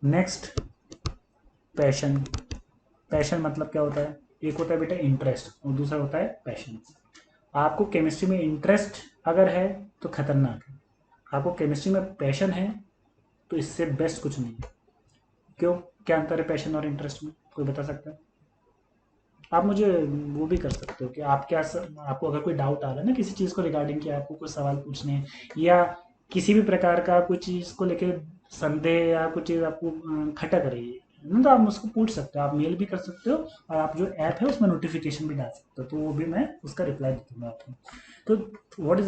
Next, passion. पैशन मतलब क्या होता है, एक होता है बेटा इंटरेस्ट और दूसरा होता है पैशन। आपको केमिस्ट्री में इंटरेस्ट अगर है तो खतरनाक है, आपको केमिस्ट्री में पैशन है तो इससे बेस्ट कुछ नहीं है। क्यों, क्या अंतर है पैशन और इंटरेस्ट में, कोई बता सकता है? आप मुझे वो भी कर सकते हो कि आप क्या आपको अगर कोई डाउट आ रहा है ना किसी चीज़ को रिगार्डिंग, कि आपको कोई सवाल पूछने हैं या किसी भी प्रकार का कोई चीज़ को लेके संदेह या कुछ चीज़ आपको खटक रही है ना, तो आप मुझको पूछ सकते हो, आप मेल भी कर सकते हो, और आप जो ऐप है उसमें नोटिफिकेशन भी डाल सकते हो, तो वो भी मैं उसका रिप्लाई दे दूंगा आपको। तो what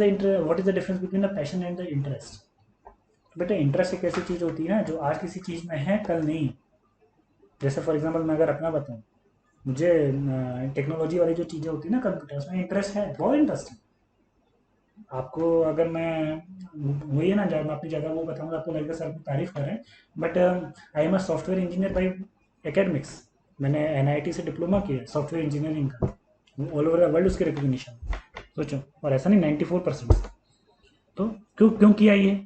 is the difference between the passion and the interest. तो बेटा इंटरेस्ट एक ऐसी चीज़ होती है ना जो आज किसी चीज़ में है कल नहीं। जैसे फॉर एग्जाम्पल मैं अगर अपना बताऊँ, मुझे टेक्नोलॉजी वाली जो चीज़ें होती है ना कंप्यूटर्स में इंटरेस्ट है, बहुत इंटरेस्ट है। आपको अगर मैं वही है ना जब मैं अपनी जगह वो बताऊंगा आपको लगेगा सर अपनी तारीफ कर रहे हैं, but I am a software engineer by academics. मैंने एनआईटी से डिप्लोमा किया सॉफ्टवेयर इंजीनियरिंग का, ऑल ओवर द वर्ल्ड उसके रिकग्निशन, सोचो, और ऐसा नहीं 94%। तो क्यों क्यों किया ये,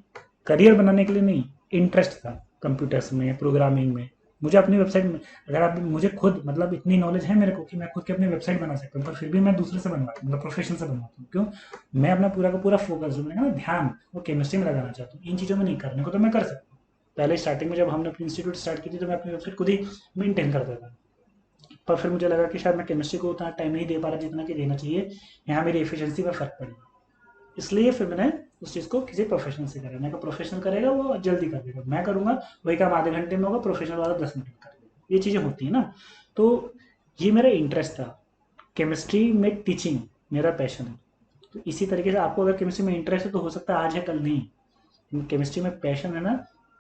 करियर बनाने के लिए नहीं, इंटरेस्ट था कंप्यूटर्स में, प्रोग्रामिंग में। मुझे अपनी वेबसाइट में, अगर आप मुझे खुद मतलब इतनी नॉलेज है मेरे को कि मैं खुद की अपनी वेबसाइट बना सकता हूँ, पर फिर भी मैं दूसरे से बनवाता हूँ, मतलब प्रोफेशनल से बनवाता हूँ। क्यों, मैं अपना पूरा का पूरा फोकस जो मैंने कहा ना ध्यान वो केमिस्ट्री में लगाना चाहता हूँ, इन चीज़ों में नहीं, करने को तो मैं कर सकता हूँ। पहले स्टार्टिंग में जब हमने अपनी इंस्टीट्यूट स्टार्ट की थी तो मैं अपनी वेबसाइट खुद ही मेंटेन करता था, पर फिर मुझे लगा कि शायद मैं केमिस्ट्री को उतना टाइम नहीं दे पा रहा जितना कि देना चाहिए, यहाँ मेरी एफिशिएंसी में फ़र्क पड़ेगा। इसलिए फिर मैंने उस चीज़ को किसी प्रोफेशनल से करा, मैं को प्रोफेशनल करेगा वो जल्दी कर देगा, मैं करूँगा वही काम आधे घंटे में होगा, प्रोफेशनल वाला 10 मिनट में कर देगा, ये चीज़ें होती है ना। तो ये मेरा इंटरेस्ट था, केमिस्ट्री में टीचिंग मेरा पैशन है। तो इसी तरीके से आपको अगर केमिस्ट्री में इंटरेस्ट है तो हो सकता है आज है कल नहीं, केमिस्ट्री में पैशन है ना,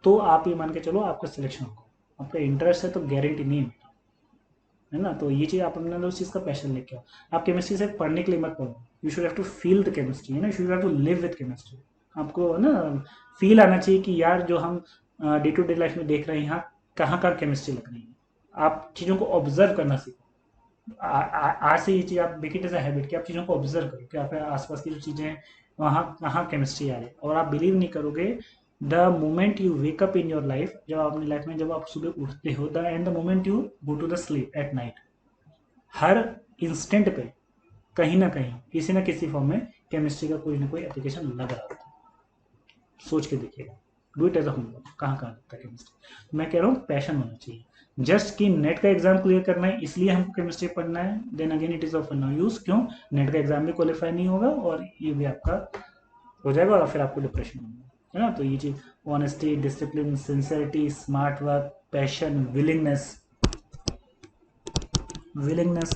तो आप ये मान के चलो आपका सिलेक्शन होगा। आपका इंटरेस्ट है तो गारंटी नहीं है ना। तो ये चीज़ आप अपने अंदर उस चीज़ का पैशन लेके आओ। आप केमिस्ट्री से पढ़ने के लिए मत पढ़ो, you should have to feel the chemistry, है ना, you should have to live with chemistry. आपको ना फील आना चाहिए कि यार जो हम डे टू डे लाइफ में देख रहे हैं यहाँ कहाँ कहाँ केमिस्ट्री लग रही है। आप चीज़ों को ऑब्जर्व करना सीखो। आज से ये चीज़ आप make it as a habit कि आप चीज़ों को ऑब्जर्व करो कि आपके आसपास की जो चीज़ें हैं वहाँ कहाँ केमिस्ट्री आ रही है। और आप बिलीव नहीं करोगे, the moment you wake up in your life, जब आप अपनी लाइफ में जब आप सुबह उठते हो, the end the moment you go to the sleep at night, हर इंस्टेंट पे कहीं ना कहीं किसी ना किसी फॉर्म में केमिस्ट्री का कोई ना कोई एप्लीकेशन लग रहा होता है। सोच के देखिएगा, do it as a homework, कहाँ कहाँ लगता है केमिस्ट्री। तो मैं कह रहा हूँ पैशन होना चाहिए। जस्ट कि नेट का एग्जाम क्लियर करना है इसलिए हमको केमिस्ट्री पढ़ना है, then again it is of no use. क्यों? नेट का एग्जाम भी क्वालिफाई नहीं होगा और ये भी आपका हो जाएगा और फिर आपको डिप्रेशन होगा, है ना। तो ये चीज honesty, discipline, sincerity, smart work, passion, willingness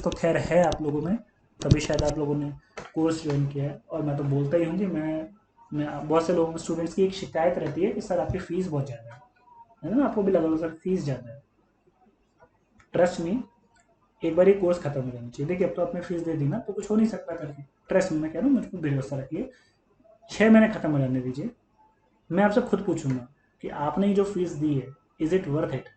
तो खैर है आप लोगों में, तभी शायद आप लोगों ने कोर्स ज्वाइन किया है। और मैं तो बोलता ही हूँ कि मैं बहुत से लोगों स्टूडेंट्स की एक शिकायत रहती है कि सर आपकी फीस बहुत ज़्यादा है ना। आपको भी लगा लो सर फीस ज़्यादा है, ट्रस्ट मी, एक बार ये कोर्स खत्म हो जाना चाहिए। देखिए अब तो आपने फीस दे दी ना तो कुछ हो नहीं सकता करके, ट्रस्ट मी मैं कह रहा हूँ, मुझको भरोसा रखिए। 6 महीने खत्म हो जाने दीजिए, मैं आपसे खुद पूछूंगा कि आपने ये जो फीस दी है इज इट वर्थ इट।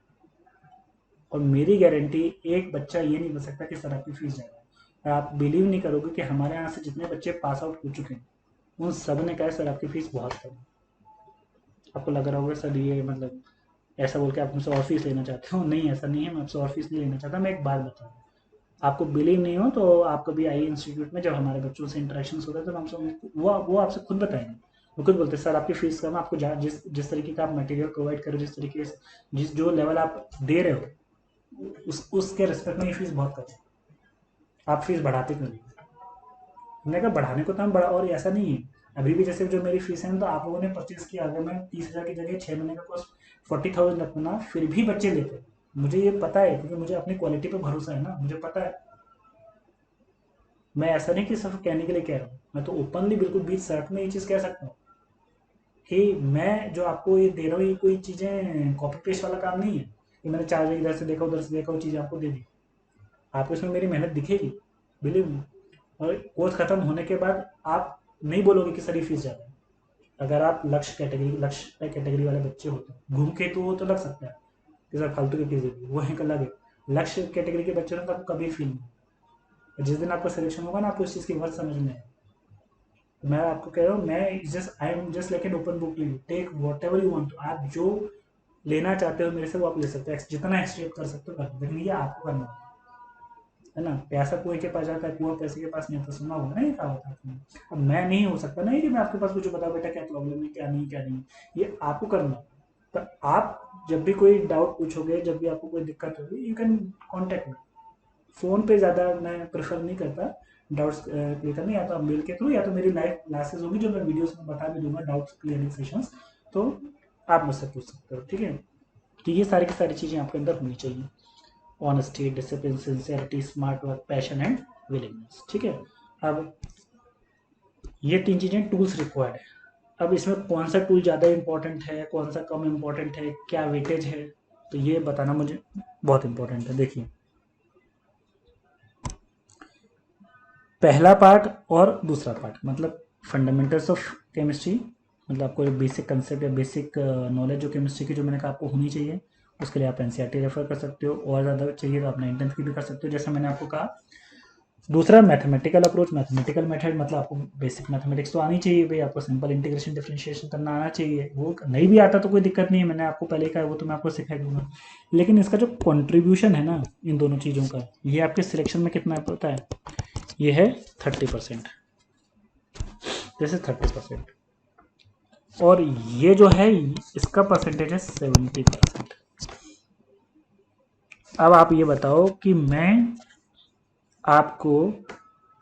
और मेरी गारंटी, एक बच्चा ये नहीं बन सकता कि सर आपकी फीस ज़्यादा है। और आप बिलीव नहीं करोगे कि हमारे यहाँ से जितने बच्चे पास आउट हो चुके हैं उन सब ने कहा सर आपकी फीस बहुत कम है। आपको लग रहा होगा सर ये मतलब ऐसा बोल के आप मुझसे और फीस लेना चाहते हो, नहीं ऐसा नहीं है, मैं आपसे और फीस नहीं लेना चाहता। मैं एक बात बता रहा हूँ, आपको बिलीव नहीं हो तो आप कभी आइए इंस्टीट्यूट में, जब हमारे बच्चों से इंटरेक्शन होता है तो हमसे वो आपसे खुद बताएंगे। वो खुद बोलते हैं सर आपकी फीस कम, आपको जिस जिस तरीके का आप मटेरियल प्रोवाइड करो, जिस तरीके से जिस जो लेवल आप दे रहे हो उसके रिस्पेक्ट में ये फीस बहुत कम है, आप फीस बढ़ाते क्यों नहीं। हमने कहा बढ़ाने को तो हम बढ़ा, और ऐसा नहीं है अभी भी जैसे जो मेरी फीस है तो आप लोगों ने परचेज किया, अगर मैं 30,000 की जगह 6 महीने का कोर्स 40,000 रखूँ ना फिर भी बच्चे लेते हैं। मुझे ये पता है क्योंकि मुझे अपनी क्वालिटी पे भरोसा है ना, मुझे पता है। मैं ऐसा नहीं कि सिर्फ कहने के लिए कह रहा हूँ, मैं तो ओपनली बिल्कुल बीच सड़क में ये चीज़ कह सकता हूँ कि मैं जो आपको ये दे रहा हूँ ये कोई चीज़ें कॉपी पेस्ट वाला काम नहीं है कि मैंने 4 इधर से देखा उधर से देखा वो चीज़ आपको दे दी। आपको इसमें मेरी मेहनत दिखेगी, बिलीव मी। और कोर्स खत्म होने के बाद आप नहीं बोलोगे कि सर ये फीस ज़्यादा है। अगर आप लक्ष्य कैटेगरी वाले बच्चे होते हैं घूम के तो वो तो लग सकता है कि सर फालतू की फीस देगी, वो एक अलग है। लक्ष्य कैटेगरी के बच्चों ने तो आपको कभी फील नहीं, जिस दिन आपका सिलेक्शन होगा ना आपको इस चीज़ की वर्थ समझ में आएगी। तो मैं आपको कह रहा हूँ, मैं just I am just like an open book to you, take whatever you want. आप जो लेना चाहते हो मेरे से वो आप ले सकते हो, जितना एक्सट्रेक्ट कर सकते हो कर, लेकिन ये आपको करना है ना। पैसा कुएं के पास जाता है, कुआं पैसे के पास नहीं आता, सुना होगा ना ये कहावत आपने। अब मैं नहीं हो सकता ना ये कि मैं आपके पास कुछ बताऊं बेटा क्या प्रॉब्लम है क्या नहीं क्या नहीं, ये आपको करना है। तो आप जब भी कोई डाउट पूछोगे, जब भी आपको कोई दिक्कत होगी, you can contact me. Phone पे ज़्यादा मैं प्रेफर नहीं करता डाउट्स क्लियर करने, या तो आप मेल के थ्रू या तो मेरी लाइव क्लासेस होगी जो मैं वीडियोस में बता भी दूंगा, डाउट्स क्लियरिंग सेशंस, तो आप मुझसे पूछ सकते हो, ठीक है। तो ये सारी की सारी चीज़ें आपके अंदर होनी चाहिए, honesty, discipline, sincerity, smart work, passion and willingness, ठीक है। अब ये 3 चीज़ें टूल्स रिक्वायर्ड है। अब इसमें कौन सा टूल ज़्यादा इंपॉर्टेंट है, कौन सा कम इंपॉर्टेंट है, क्या वेटेज है, तो ये बताना मुझे बहुत इंपॉर्टेंट है। देखिए पहला पार्ट और दूसरा पार्ट मतलब फंडामेंटल्स ऑफ केमिस्ट्री, मतलब आपको जो बेसिक कंसेप्ट या बेसिक नॉलेज जो केमिस्ट्री की जो मैंने कहा आपको होनी चाहिए, उसके लिए आप एनसीईआरटी रेफर कर सकते हो, और ज़्यादा चाहिए तो आप 9th की भी कर सकते हो जैसा मैंने आपको कहा। दूसरा मैथमेटिकल अप्रोच, मैथमेटिकल मेथड, मतलब आपको बेसिक मैथमेटिक्स तो आनी चाहिए भाई, आपको सिंपल इंटीग्रेशन डिफरेंशिएशन करना आना चाहिए। वो नहीं भी आता तो कोई दिक्कत नहीं है, मैंने आपको पहले कहा वो तो मैं आपको सिखा दूंगा। लेकिन इसका जो कंट्रीब्यूशन है ना इन दोनों चीज़ों का, ये आपके सिलेक्शन में कितना पता है, ये है 30%, जैसे 30%, और ये जो है इसका परसेंटेज है 70%। अब आप ये बताओ कि मैं आपको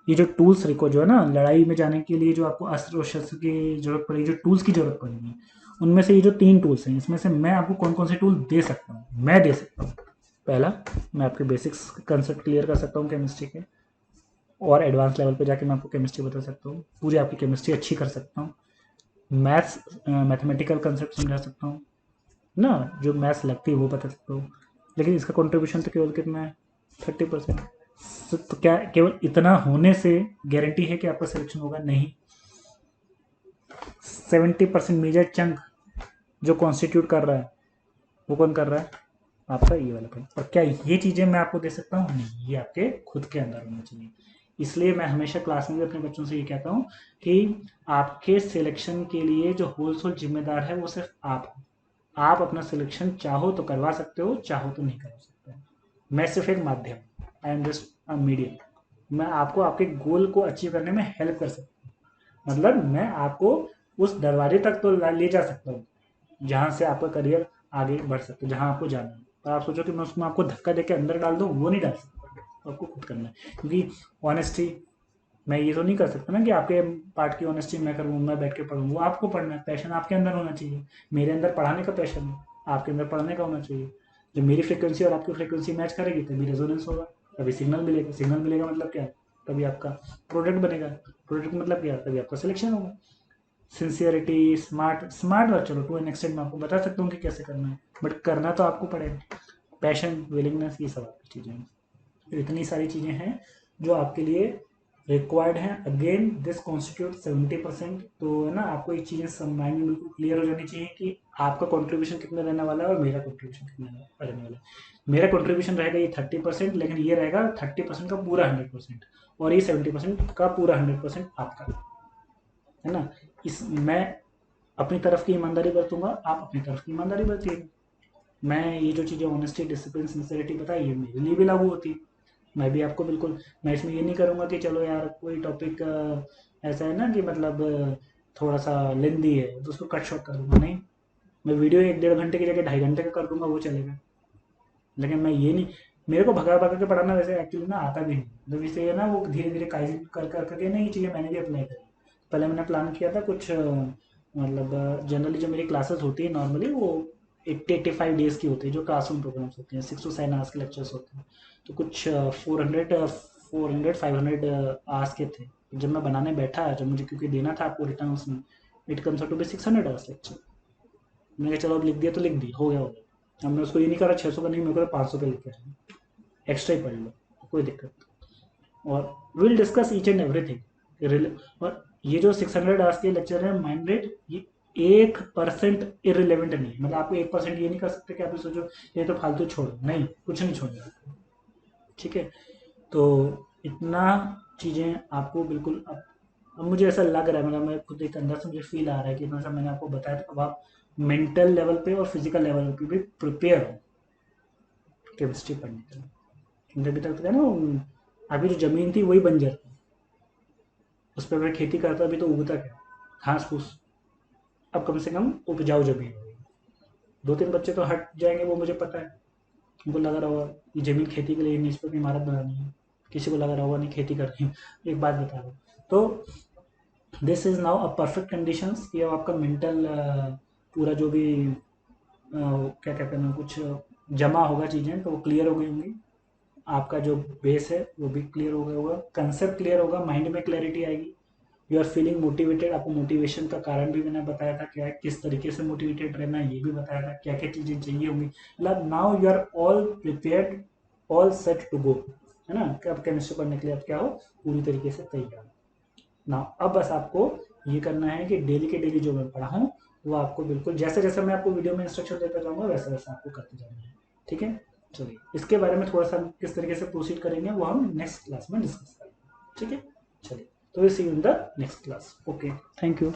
ये जो टूल्स रिको जो है ना लड़ाई में जाने के लिए जो आपको अस्त्र और शस्त्र की जरूरत पड़ेगी, जो टूल्स की जरूरत पड़ेगी, उनमें से ये जो 3 टूल्स हैं इसमें से मैं आपको कौन कौन से टूल दे सकता हूँ, मैं दे सकता हूँ। पहला, मैं आपके बेसिक्स कंसेप्ट क्लियर कर सकता हूँ केमिस्ट्री के। और एडवांस लेवल पे जाके मैं आपको केमिस्ट्री बता सकता हूँ, पूरी आपकी केमिस्ट्री अच्छी कर सकता हूँ, मैथ्स मैथमेटिकल कंसेप्ट समझा सकता हूँ ना, जो मैथ्स लगती है वो बता सकता हूँ। लेकिन इसका कंट्रीब्यूशन तो केवल कितना है, 30%। तो क्या केवल इतना होने से गारंटी है कि आपका सिलेक्शन होगा? नहीं। 70% मेजर चंक जो कॉन्स्टिट्यूट कर रहा है वो कौन कर रहा है? आपका ये वाला पॉइंट। और क्या ये चीज़ें मैं आपको दे सकता हूँ? नहीं, ये आपके खुद के अंदर होना चाहिए। इसलिए मैं हमेशा क्लास में भी अपने बच्चों से ये कहता हूँ कि आपके सिलेक्शन के लिए जो होल सोल जिम्मेदार है वो सिर्फ आप हो। आप अपना सिलेक्शन चाहो तो करवा सकते हो, चाहो तो नहीं करवा सकते। मैं सिर्फ एक माध्यम, आई एम जस्ट अ मीडियम। मैं आपको आपके गोल को अचीव करने में हेल्प कर सकता हूँ। मतलब मैं आपको उस दरवाजे तक तो ले जा सकता हूँ जहाँ से आपका करियर आगे बढ़ सकता है, जहाँ आपको जाना है। पर आप सोचो कि मैं उसमें आपको धक्का देके अंदर डाल दूँ, वो नहीं डाल सकता। तो आपको खुद करना है, क्योंकि ऑनेस्टी मैं ये तो नहीं कर सकता ना कि आपके पार्ट की ऑनेस्टी मैं करूँ, मैं बैठ के पढ़ूँ। वो आपको पढ़ना है, पैशन आपके अंदर होना चाहिए। मेरे अंदर पढ़ाने का पैशन है, आपके अंदर पढ़ने का होना चाहिए। जब मेरी फ्रिक्वेंसी और आपकी फ्रिक्वेंसी मैच करेगी तभी रेजोनेंस होगा, तभी सिग्नल मिलेगा। सिग्नल मिलेगा मतलब क्या? तभी आपका प्रोडक्ट बनेगा। प्रोडक्ट मतलब क्या? तभी आपका सिलेक्शन होगा। सिंसियरिटी, स्मार्ट स्मार्ट वर्क चलो टू एन एक्सटेंट मैं आपको बता सकता हूँ कि कैसे करना है, बट करना तो आपको पड़ेगा। पैशन, विलिंगनेस, ये सब आपकी चीज़ें हैं। तो इतनी सारी चीज़ें हैं जो आपके लिए रिक्वायर्ड हैं। Again this constitute 70%। तो है ना, आपको एक चीज़ें माइंड में बिल्कुल क्लियर हो जानी चाहिए कि आपका कॉन्ट्रीब्यूशन कितना रहने वाला है और मेरा कॉन्ट्रीब्यूशन कितना रहने वाला है। मेरा कॉन्ट्रीब्यूशन रहेगा ये 30%, लेकिन ये रहेगा 30% का पूरा 100%, और ये 70% का पूरा 100% आपका है ना। इस मैं अपनी तरफ की ईमानदारी बरतूंगा, आप अपनी तरफ की ईमानदारी बरतिएगा। मैं ये जो चीज़ें ऑनेस्टी, डिसिप्लिन, सिंसियरिटी बताई, ये मेरे लिए भी लागू होती है। मैं भी आपको बिल्कुल, मैं इसमें ये नहीं करूँगा कि चलो यार कोई टॉपिक ऐसा है ना कि मतलब थोड़ा सा लेंदी है तो उसको कट शॉर्ट कर दूंगा। नहीं, मैं वीडियो 1-1.5 घंटे की जगह 2.5 घंटे का कर दूंगा, वो चलेगा। लेकिन मैं ये नहीं, मेरे को भगा भगा के पढ़ाना वैसे एक्चुअली ना आता भी नहीं। मतलब इसे है ना, वो धीरे धीरे काइजन कर कर करके ना ये चीज़ें मैंने भी अप्लाई करी। पहले मैंने प्लान किया था कुछ मतलब जनरली जो मेरी क्लासेस होती है नॉर्मली वो 80-85 डेज की होती है, जो क्लासरूम प्रोग्राम्स होते हैं, 6 to 7 आवर्स के लेक्चर्स होते हैं। तो कुछ 400-500 आवर्स के थे। जब मैं बनाने बैठा, जब मुझे क्योंकि देना था आपको रिटर्न उसमें, it comes to be 600 hours lecture. मैंने कहा चलो अब लिख दिया तो लिख दिया, हो गया हो गया। हमने उसको ये नहीं करा 600 का, नहीं मेरे को 500 पे लिख के आया, एक्स्ट्रा ही पढ़ लो, कोई दिक्कत नहीं। और will discuss each and everything. और ये जो 600 आवर्स के लेक्चर है माइंड रेट, ये 1% इरिलेवेंट नहीं है। मतलब आपको 1% ये नहीं कर सकते कि आप सोचो ये तो फालतू छोड़ो, नहीं, कुछ नहीं छोड़ना। ठीक है, तो इतना चीज़ें आपको बिल्कुल अब मुझे ऐसा लग रहा है, मतलब मैं खुद एक अंदर से मुझे फील आ रहा है कि मतलब मैंने आपको बताया था, अब आप मेंटल लेवल पे और फिजिकल लेवल पे भी प्रिपेयर हो केमिस्ट्री पढ़ने के लिए। क्योंकि अभी तक तो है ना, अभी जो जमीन थी वही बंजर थी, उस पर मैं खेती करता अभी तो उगता क्या, घास फूस। अब कम से कम उपजाऊ जमीन हो गई। 2-3 बच्चे तो हट जाएंगे, वो मुझे पता है। उनको लगा रहा होगा ये जमीन खेती के लिए नहीं, इस पर इमारत बनानी है। किसी को लगा रहा होगा नहीं खेती करनी है। एक बात बता रहा हूँ, तो this is now a perfect conditions कि अब आपका मेंटल पूरा जो भी क्या कहते हैं कुछ जमा होगा चीज़ें, तो वो क्लियर हो गई होंगी। आपका जो बेस है वो भी क्लियर हो गया होगा, कंसेप्ट क्लियर होगा, माइंड में क्लैरिटी आएगी। You are feeling motivated. आपको मोटिवेशन का कारण भी मैंने बताया था, क्या है, किस तरीके से मोटिवेटेड रहना है ये भी बताया था, क्या क्या चीज़ें चाहिए होंगी। मतलब now you are all prepared, all set to go, है ना, कि अब केमिस्ट्री पढ़ने के लिए अब क्या हो, पूरी तरीके से तैयार ना। अब बस आपको ये करना है कि डेली के डेली जो मैं पढ़ा हूँ वो आपको बिल्कुल जैसे जैसे मैं आपको वीडियो में इंस्ट्रक्शन देता जाऊंगा वैसे वैसे आपको करते जाना है। ठीक है, चलिए इसके बारे में थोड़ा सा किस तरीके से प्रोसीड करेंगे वो हम नेक्स्ट क्लास में डिस्कस करेंगे। ठीक है, चलिए, तो we see you in the next class. Okay, thank you.